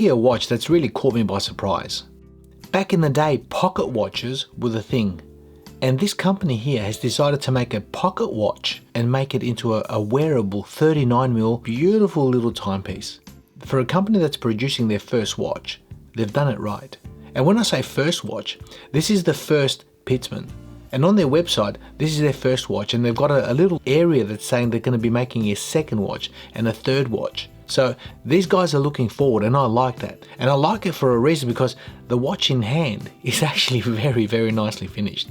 here a watch that's really caught me by surprise. Back in the day, pocket watches were the thing. And this company here has decided to make a pocket watch and make it into a wearable 39mm beautiful little timepiece. For a company that's producing their first watch, they've done it right. And when I say first watch, this is the first Pitman. And on their website, this is their first watch, and they've got a little area that's saying they're going to be making a second watch and a third watch. So these guys are looking forward, and I like that. And I like it for a reason, because the watch in hand is actually very, very nicely finished.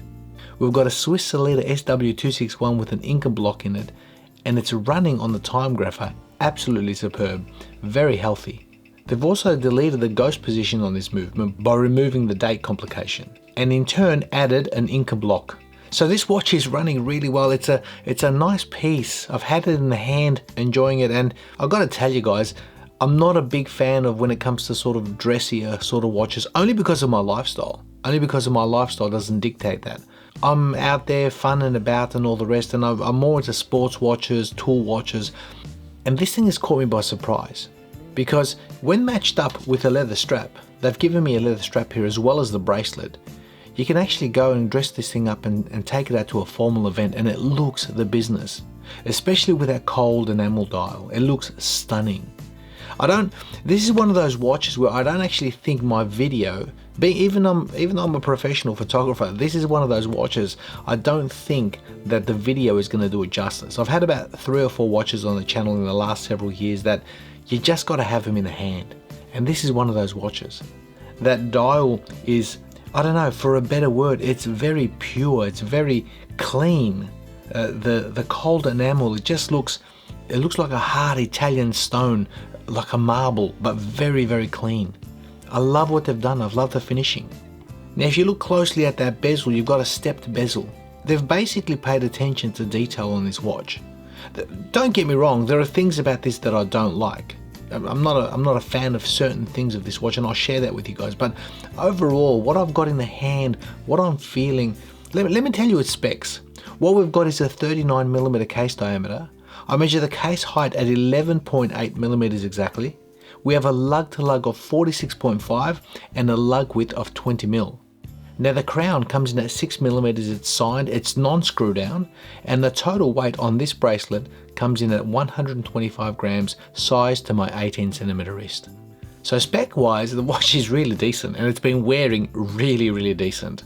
We've got a Swiss Sellita SW261 with an Inca block in it, and it's running on the time grapher. Absolutely superb, very healthy. They've also deleted the ghost position on this movement by removing the date complication, and in turn added an Inca block. So this watch is running really well. It's a nice piece. I've had it in the hand, enjoying it, and I've got to tell you guys, I'm not a big fan of when it comes to sort of dressier sort of watches, only because of my lifestyle. Only because of my lifestyle doesn't dictate that. I'm out there fun and about and all the rest, and I'm more into sports watches, tool watches, and this thing has caught me by surprise. Because when matched up with a leather strap, they've given me a leather strap here as well as the bracelet. You can actually go and dress this thing up and take it out to a formal event, and it looks the business. Especially with that cold enamel dial, it looks stunning. This is one of those watches where I don't actually think my video, even though I'm a professional photographer, this is one of those watches I don't think that the video is going to do it justice. I've had about 3 or 4 watches on the channel in the last several years that you just got to have them in the hand, and this is one of those watches. That dial is, I don't know, for a better word, it's very pure, it's very clean. The cold enamel, it looks like a hard Italian stone, like a marble, but very, very clean. I love what they've done. I've loved the finishing. Now if you look closely at that bezel, you've got a stepped bezel. They've basically paid attention to detail on this watch. Don't get me wrong, there are things about this that I don't like. I'm not a fan of certain things of this watch, and I'll share that with you guys. But overall, what I've got in the hand, what I'm feeling, let me tell you its specs. What we've got is a 39mm case diameter. I measure the case height at 11.8mm exactly. We have a lug to lug of 46.5 and a lug width of 20mm. Now the crown comes in at 6mm its side, it's non-screw down, and the total weight on this bracelet comes in at 125 grams, size to my 18cm wrist. So spec wise, the watch is really decent, and it's been wearing really, really decent.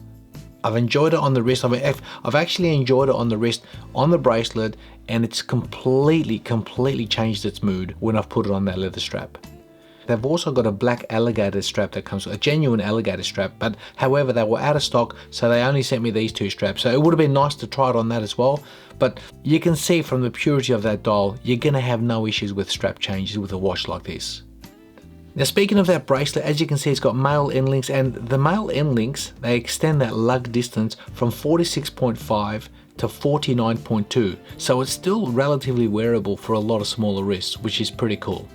I've enjoyed it on the wrist. I've actually enjoyed it on the wrist, on the bracelet, and it's completely changed its mood when I've put it on that leather strap. They've also got a black alligator strap that comes with a genuine alligator strap, but however they were out of stock, so they only sent me these 2 straps. So it would have been nice to try it on that as well, but you can see from the purity of that dial, you're gonna have no issues with strap changes with a watch like this. Now speaking of that bracelet, as you can see, it's got male end links, and the male end links, they extend that lug distance from 46.5 to 49.2, so it's still relatively wearable for a lot of smaller wrists, which is pretty cool.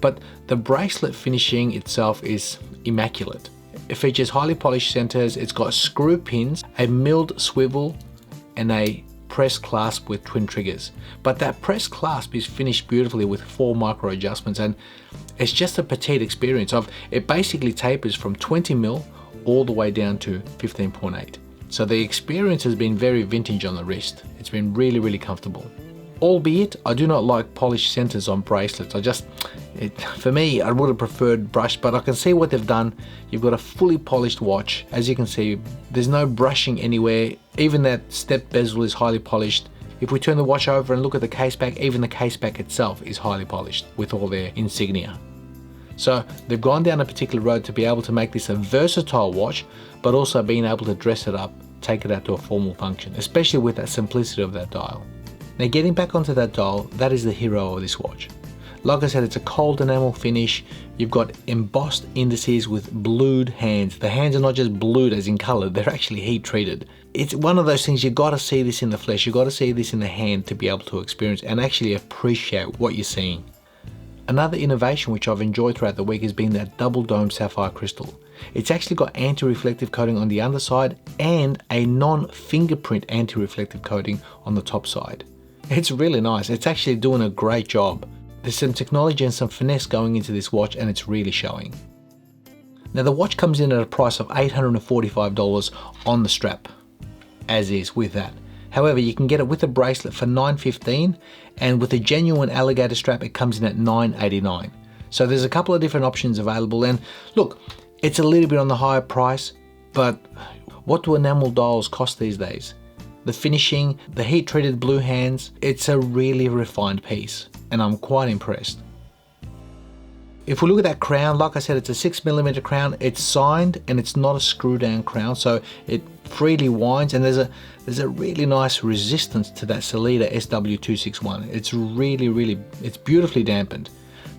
But the bracelet finishing itself is immaculate. It features highly polished centers, it's got screw pins, a milled swivel, and a press clasp with twin triggers. But that press clasp is finished beautifully with 4 micro adjustments, and it's just a petite experience. It basically tapers from 20mm all the way down to 15.8. So the experience has been very vintage on the wrist. It's been really, really comfortable. Albeit, I do not like polished centers on bracelets. For me, I would have preferred brushed, but I can see what they've done. You've got a fully polished watch. As you can see, there's no brushing anywhere. Even that step bezel is highly polished. If we turn the watch over and look at the case back, even the case back itself is highly polished with all their insignia. So they've gone down a particular road to be able to make this a versatile watch, but also being able to dress it up, take it out to a formal function, especially with that simplicity of that dial. Now getting back onto that dial, that is the hero of this watch. Like I said, it's a cold enamel finish. You've got embossed indices with blued hands. The hands are not just blued as in color, they're actually heat treated. It's one of those things, you got to see this in the flesh, you got to see this in the hand to be able to experience and actually appreciate what you're seeing. Another innovation which I've enjoyed throughout the week has been that double dome sapphire crystal. It's actually got anti-reflective coating on the underside and a non-fingerprint anti-reflective coating on the top side. It's really nice. It's actually doing a great job. There's some technology and some finesse going into this watch, and it's really showing. Now the watch comes in at a price of $845 on the strap, as is with that. However, you can get it with a bracelet for $915, and with a genuine alligator strap it comes in at $989. So there's a couple of different options available, and look, it's a little bit on the higher price, but what do enamel dials cost these days? The finishing, the heat treated blue hands, it's a really refined piece, and I'm quite impressed. If we look at that crown, like I said, it's a 6mm crown. It's signed and it's not a screw down crown, so it freely winds, and there's a really nice resistance to that Sellita SW261. It's it's beautifully dampened.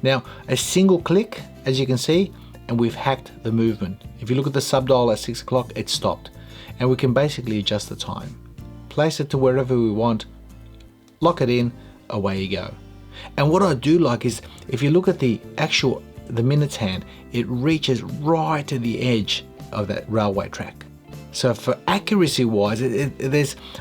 Now a single click, as you can see, and we've hacked the movement. If you look at the subdial at 6 o'clock, it stopped, and we can basically adjust the time. Place it to wherever we want, lock it in, away you go. And what I do like is, if you look at the minutes hand, it reaches right to the edge of that railway track. So for accuracy wise,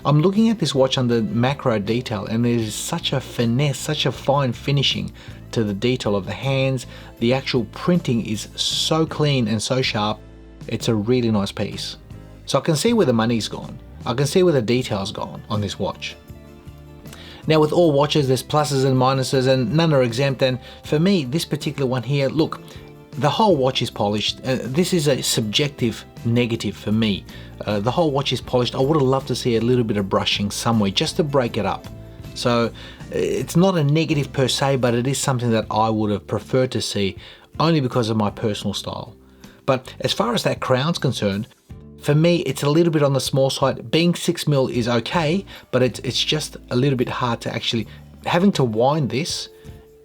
I'm looking at this watch under macro detail, and there's such a finesse, such a fine finishing to the detail of the hands. The actual printing is so clean and so sharp. It's a really nice piece. So I can see where the money's gone. I can see where the detail's gone on this watch. Now with all watches, there's pluses and minuses, and none are exempt, and for me, this particular one here, look, the whole watch is polished. This is a subjective negative for me. The whole watch is polished. I would have loved to see a little bit of brushing somewhere just to break it up. So it's not a negative per se, but it is something that I would have preferred to see, only because of my personal style. But as far as that crown's concerned, for me, it's a little bit on the small side. Being 6mm is okay, but it's just a little bit hard to actually, having to wind this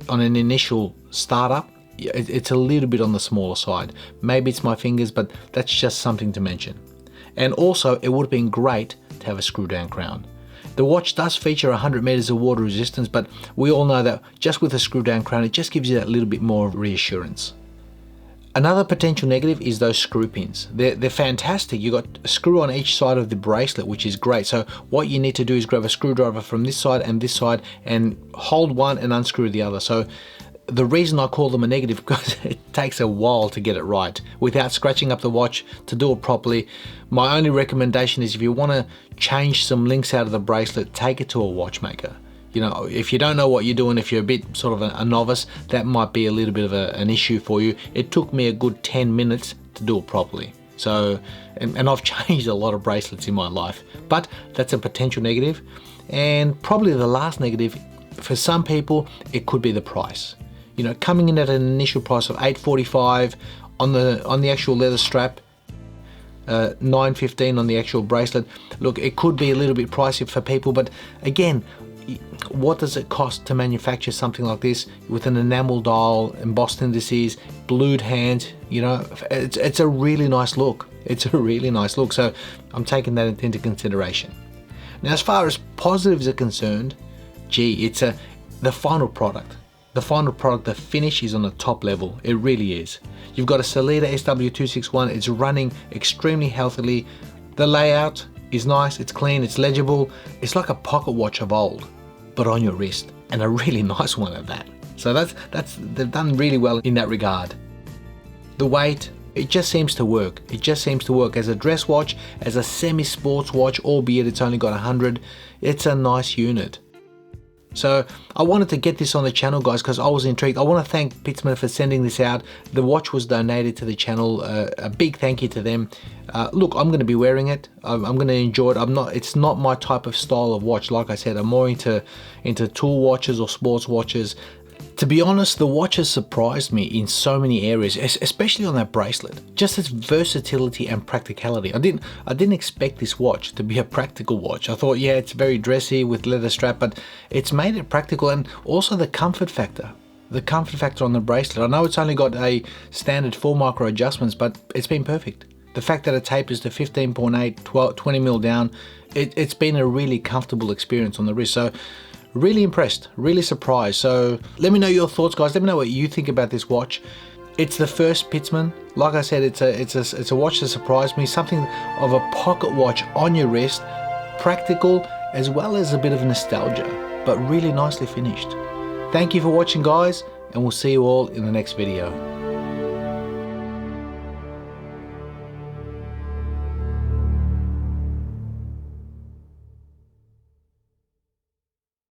on an initial startup, it's a little bit on the smaller side. Maybe it's my fingers, but that's just something to mention. And also, it would have been great to have a screw down crown. The watch does feature 100 meters of water resistance, but we all know that just with a screw down crown, it just gives you that little bit more reassurance. Another potential negative is those screw pins. They're fantastic. You got a screw on each side of the bracelet, which is great. So what you need to do is grab a screwdriver from this side and hold one and unscrew the other. So the reason I call them a negative, because it takes a while to get it right without scratching up the watch. To do it properly, my only recommendation is, if you want to change some links out of the bracelet, take it to a watchmaker. You know, if you don't know what you're doing, if you're a bit sort of a novice, that might be a little bit of an issue for you. It took me a good 10 minutes to do it properly. So, and I've changed a lot of bracelets in my life, but that's a potential negative. And probably the last negative, for some people, it could be the price. You know, coming in at an initial price of $845 on the actual leather strap, $915 on the actual bracelet. Look, it could be a little bit pricey for people, but again, what does it cost to manufacture something like this with an enamel dial, embossed indices, blued hands? You know, it's a really nice look. It's a really nice look. So I'm taking that into consideration. Now, as far as positives are concerned, it's the final product. The final product, the finish is on the top level. It really is. You've got a Sellita SW261. It's running extremely healthily. The layout is nice. It's clean. It's legible. It's like a pocket watch of old, but on your wrist, and a really nice one at that. So they've done really well in that regard. The weight, it just seems to work. It just seems to work as a dress watch, as a semi-sports watch, albeit it's only got 100. It's a nice unit. So I wanted to get this on the channel, guys, because I was intrigued. I want to thank Pitsman for sending this out. The watch was donated to the channel. A big thank you to them. Look, I'm going to be wearing it. I'm going to enjoy it. It's not my type of style of watch. Like I said, I'm more into tool watches or sports watches. To be honest, the watch has surprised me in so many areas, especially on that bracelet. Just its versatility and practicality. I didn't expect this watch to be a practical watch. I thought, yeah, it's very dressy with leather strap, but it's made it practical, and also the comfort factor. The comfort factor on the bracelet. I know it's only got a standard 4 micro adjustments, but it's been perfect. The fact that it tapers to 15.8, 20 mil down, it's been a really comfortable experience on the wrist. So really impressed, really surprised. So let me know your thoughts, guys. Let me know what you think about this watch. It's the first Pitsman. Like I said, it's a watch that surprised me. Something of a pocket watch on your wrist, practical as well as a bit of nostalgia, but really nicely finished. Thank you for watching, guys, and we'll see you all in the next video.